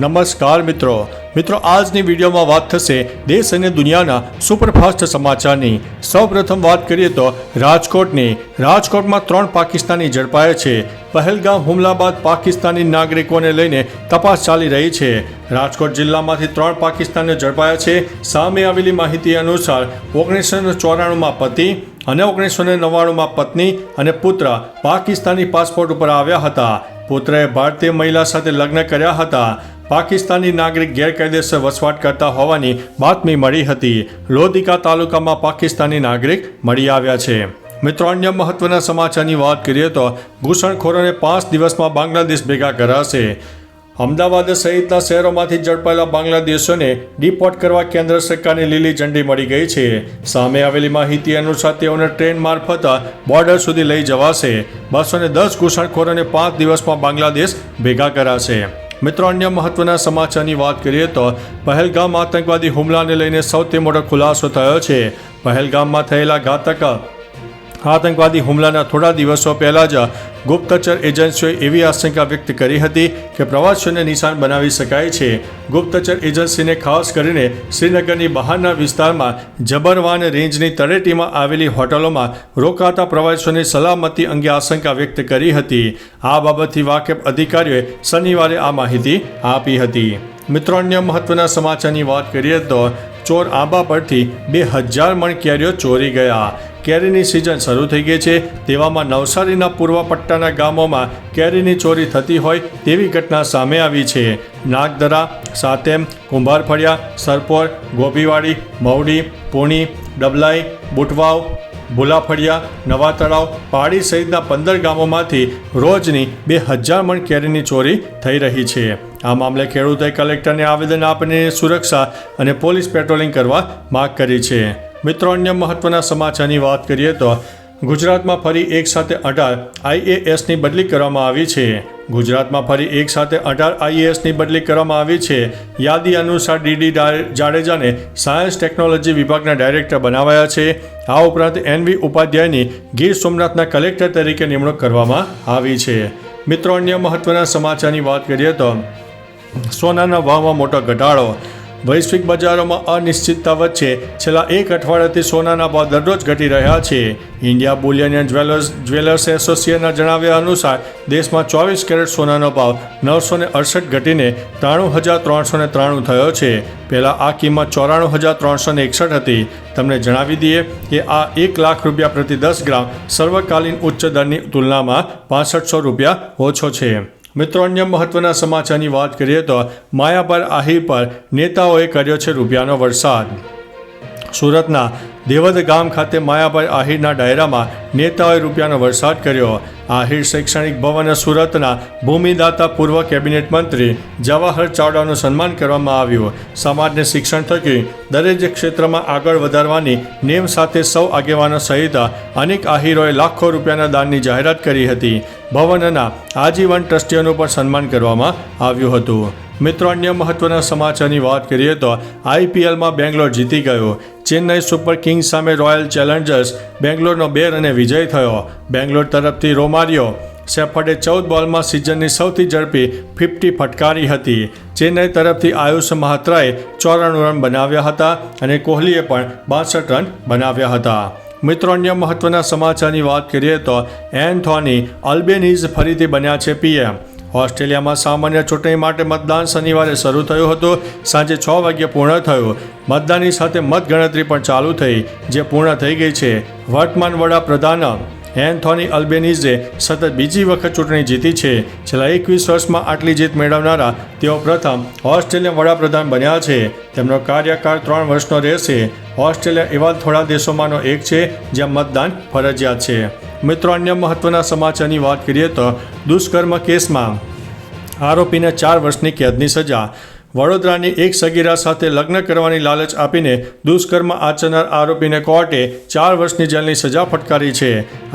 નમસ્કાર મિત્રો આજની વિડીયોમાં વાત થશે દેશ અને દુનિયાના સુપરફાસ્ટ સમાચારની। સૌપ્રથમ વાત કરીએ તો રાજકોટમાં 3 પાકિસ્તાની ઝડપાયા છે। પહેલગામ હુમલા બાદ પાકિસ્તાની નાગરિકોને લઈને તપાસ ચાલી રહી છે। રાજકોટ જિલ્લામાંથી 3 પાકિસ્તાનીઓ ઝડપાયા છે। સામે આવેલી માહિતી અનુસાર 1994માં પતિ અને 1999માં પત્ની અને પુત્ર પાકિસ્તાની પાસપોર્ટ ઉપર આવ્યા હતા। પુત્રએ ભારતીય મહિલા સાથે લગ્ન કર્યા હતા। પાકિસ્તાની નાગરિક ગેરકાયદેસર વસવાટ કરતા હોવાની બાતમી મળી હતી। લોધિકા તાલુકામાં પાકિસ્તાની નાગરિક મળી આવ્યા છે। મિત્રો, અન્ય મહત્વના સમાચારની વાત કરીએ તો ઘૂસણખોરોને 5 દિવસમાં બાંગ્લાદેશ ભેગા કરાશે। અમદાવાદ સહિતના શહેરોમાંથી ઝડપાયેલા બાંગ્લાદેશીઓને ડિપોર્ટ કરવા કેન્દ્ર સરકારની લીલી ઝંડી મળી ગઈ છે। સામે આવેલી માહિતી અનુસાર તેઓને ટ્રેન મારફત બોર્ડર સુધી લઈ જવાશે। 210 ઘૂસણખોરોને 5 દિવસમાં બાંગ્લાદેશ ભેગા કરાશે। મિત્રો, અન્ય મહત્વના સમાચારની વાત કરીએ તો પહેલગામ આતંકવાદી હુમલાને લઈને સૌથી મોટો ખુલાસો થયો છે। પહેલગામમાં થયેલા ઘાતક આતંકવાદી હુમલાના થોડા દિવસો પહેલા જ ગુપ્તચર એજન્સીઓએ એવી આશંકા વ્યક્ત કરી હતી કે પ્રવાસીઓને નિશાન બનાવી શકાય છે। ગુપ્તચર એજન્સીને ખાસ કરીને શ્રીનગરની બહારના વિસ્તારમાં જબરવાન રેન્જની તળેટીમાં આવેલી હોટલોમાં રોકાતા પ્રવાસીઓની સલામતી અંગે આશંકા વ્યક્ત કરી હતી। આ બાબતથી વાકેફ અધિકારીઓએ શનિવારે આ માહિતી આપી હતી। મિત્રો, અન્ય મહત્વના સમાચારની વાત કરીએ તો ચોર આંબા પરથી 2000 મણ કેરીઓ ચોરી ગયા। કેરીની સિઝન શરૂ થઈ ગઈ છે, તેવામાં નવસારીના પૂર્વ પટ્ટાના ગામોમાં કેરીની ચોરી થતી હોય તેવી ઘટના સામે આવી છે। નાગદરા, સાતેમ, કુંભારફળિયા, સરપોર, ગોપીવાડી, મવડી, પૂણી, ડબલાઈ, બુટવાવ, ભુલાફળિયા, નવા તળાવ, પાડી સહિતના 15 ગામોમાંથી રોજની 2000 મણ કેરીની ચોરી થઈ રહી છે। આ મામલે ખેડૂતોએ કલેક્ટરને આવેદન આપીને સુરક્ષા અને પોલીસ પેટ્રોલિંગ કરવા માંગ કરી છે। મિત્રો, અન્ય મહત્વના સમાચારની વાત કરીએ તો ગુજરાતમાં ફરી એક સાથે 18 આઈએએસની બદલી કરવામાં આવી છે। ગુજરાતમાં ફરી એક સાથે 18 આઈએએસની બદલી કરવામાં આવી છે। યાદી અનુસાર ડીડી જાડેજાને સાયન્સ ટેકનોલોજી વિભાગના ડાયરેક્ટર બનાવાયા છે। આ ઉપરાંત એનવી ઉપાધ્યાયની ગીર સોમનાથના કલેક્ટર તરીકે નિમણૂક કરવામાં આવી છે। મિત્રો, અન્ય મહત્વના સમાચારની વાત કરીએ તો સોનાના ભાવમાં મોટો ઘટાડો। વૈશ્વિક બજારોમાં અનિશ્ચિતતા વચ્ચે છેલ્લા એક અઠવાડિયાથી સોનાના ભાવ દરરોજ ઘટી રહ્યા છે। ઇન્ડિયા બુલિયન એન્ડ જ્વેલર્સ એસોસિએશનના જણાવ્યા અનુસાર દેશમાં 24 કેરેટ સોનાનો ભાવ 968 ઘટીને 93,393 થયો છે। પહેલાં આ કિંમત 94,361 હતી। તમને જણાવી દઈએ કે આ 1 લાખ રૂપિયા પ્રતિ 10 ગ્રામ સર્વકાલીન ઉચ્ચ દરની તુલનામાં 6500 રૂપિયા ઓછો છે। મિત્રો, અન્ય મહત્વના સમાચારની વાત કરીએ તો માયાભાઈ આહિર પર નેતાઓએ કર્યો છે રૂપિયાનો વરસાદ। સુરતના દેવદ ગામ ખાતે માયાભાઈ આહિરના ડાયરામાં નેતાઓએ રૂપિયાનો વરસાદ કર્યો। આહિર શૈક્ષણિક ભવન સુરતના ભૂમિદાતા પૂર્વ કેબિનેટ મંત્રી જવાહર ચાવડાનું સન્માન કરવામાં આવ્યું। સમાજને શિક્ષણ થકી દરેક ક્ષેત્રમાં આગળ વધારવાની નેમ સાથે સૌ આગેવાનો સહિત અનેક આહિરોએ લાખો રૂપિયાના દાનની જાહેરાત કરી હતી। ભવનના આજીવન ટ્રસ્ટીઓનું પણ સન્માન કરવામાં આવ્યું હતું। મિત્રો, અન્ય મહત્વના સમાચારની વાત કરીએ તો આઈપીએલમાં બેંગ્લોર જીતી ગયો। ચેન્નઈ સુપર કિંગ્સ સામે રોયલ ચેલેન્જર્સ બેંગ્લોરનો 2 રને વિજય થયો। બેંગ્લોર તરફથી રોમારિયો શેફર્ડે 14 બોલમાં સિઝનની સૌથી ઝડપી 50 ફટકારી હતી। ચેન્નઈ તરફથી આયુષ મહાત્રાએ 94 રન બનાવ્યા હતા અને કોહલીએ પણ 62 રન બનાવ્યા હતા। મિત્રો, અન્ય મહત્વના સમાચારની વાત કરીએ તો એન્થોની અલ્બેનીઝ ફરીથી બન્યા છે પીએમ। ઓસ્ટ્રેલિયામાં સામાન્ય ચૂંટણી માટે મતદાન શનિવારે શરૂ થયું હતું। સાંજે 6 વાગ્યે પૂર્ણ થયું। મતદાનની સાથે મતગણતરી પણ ચાલુ થઈ, જે પૂર્ણ થઈ ગઈ છે। વર્તમાન વડાપ્રધાન એન્થોની અલ્બેનીઝે સતત બીજી વખત ચૂંટણી જીતી છે। છેલ્લા 21 વર્ષમાં આટલી જીત મેળવનારા તેઓ પ્રથમ ઓસ્ટ્રેલિયન વડાપ્રધાન બન્યા છે। તેમનો કાર્યકાળ 3 વર્ષનો રહેશે। ઓસ્ટ્રેલિયા એવા થોડા દેશોમાંનો એક છે જ્યાં મતદાન ફરજિયાત છે। મિત્રો, અન્ય મહત્વના સમાચારની વાત કરીએ તો દુષ્કર્મ કેસમાં આરોપીને 4 વર્ષની કેદની સજા। વડોદરાની એક સગીરા સાથે લગ્ન કરવાની લાલચ આપીને દુષ્કર્મ આચરનાર આરોપીને કોર્ટે 4 વર્ષની જેલની સજા ફટકારી છે।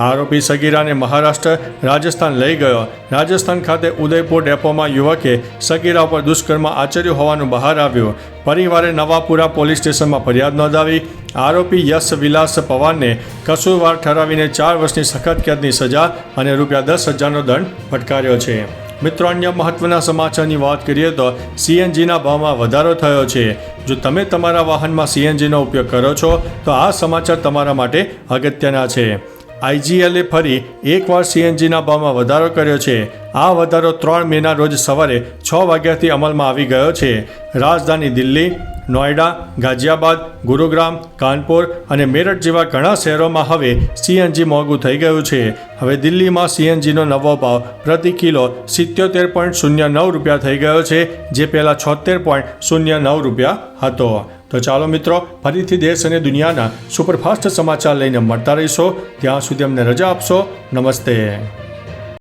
આરોપી સગીરાને મહારાષ્ટ્ર, રાજસ્થાન લઈ ગયો। રાજસ્થાન ખાતે ઉદયપુર ડેપોમાં યુવકે સગીરા પર દુષ્કર્મ આચર્યું હોવાનું બહાર આવ્યું। પરિવારે નવાપુરા પોલીસ સ્ટેશનમાં ફરિયાદ નોંધાવી। આરોપી યશ વિલાસ પવારને કસૂરવાર ઠરાવીને 4 વર્ષની સખત કેદની સજા અને રૂપિયા 10,000નો દંડ ફટકાર્યો છે। મિત્રો અન્ય મહત્વના સમાચારની વાત કરીએ તો સીએનજીના ભાવમાં વધારો થયો છે. જો તમે તમારા વાહનમાં સીએનજીનો ઉપયોગ કરો છો તો આ સમાચાર તમારા માટે અગત્યના છે. આઈજીએલે ફરી એકવાર સીએનજીના ભાવમાં વધારો કર્યો છે. આ વધારો 3 મેના રોજ સવારે 6 વાગ્યાથી અમલમાં આવી ગયો છે. રાજધાની દિલ્હી, નોઈડા, ગાઝિયાબાદ, ગુરુગ્રામ, કાનપુર અને મેરઠ જેવા ઘણા શહેરોમાં હવે સીએનજી મોંઘું થઈ ગયું છે. હવે દિલ્હીમાં સીએનજીનો નવો ભાવ પ્રતિ કિલો 77.09 રૂપિયા થઈ ગયો છે, જે પહેલાં 76.09 રૂપિયા હતો. તો ચાલો મિત્રો, ફરીથી દેશ અને દુનિયાના સુપરફાસ્ટ સમાચાર લઈને મળતા રહીશો. ત્યાં સુધી અમને રજા આપશો. નમસ્તે.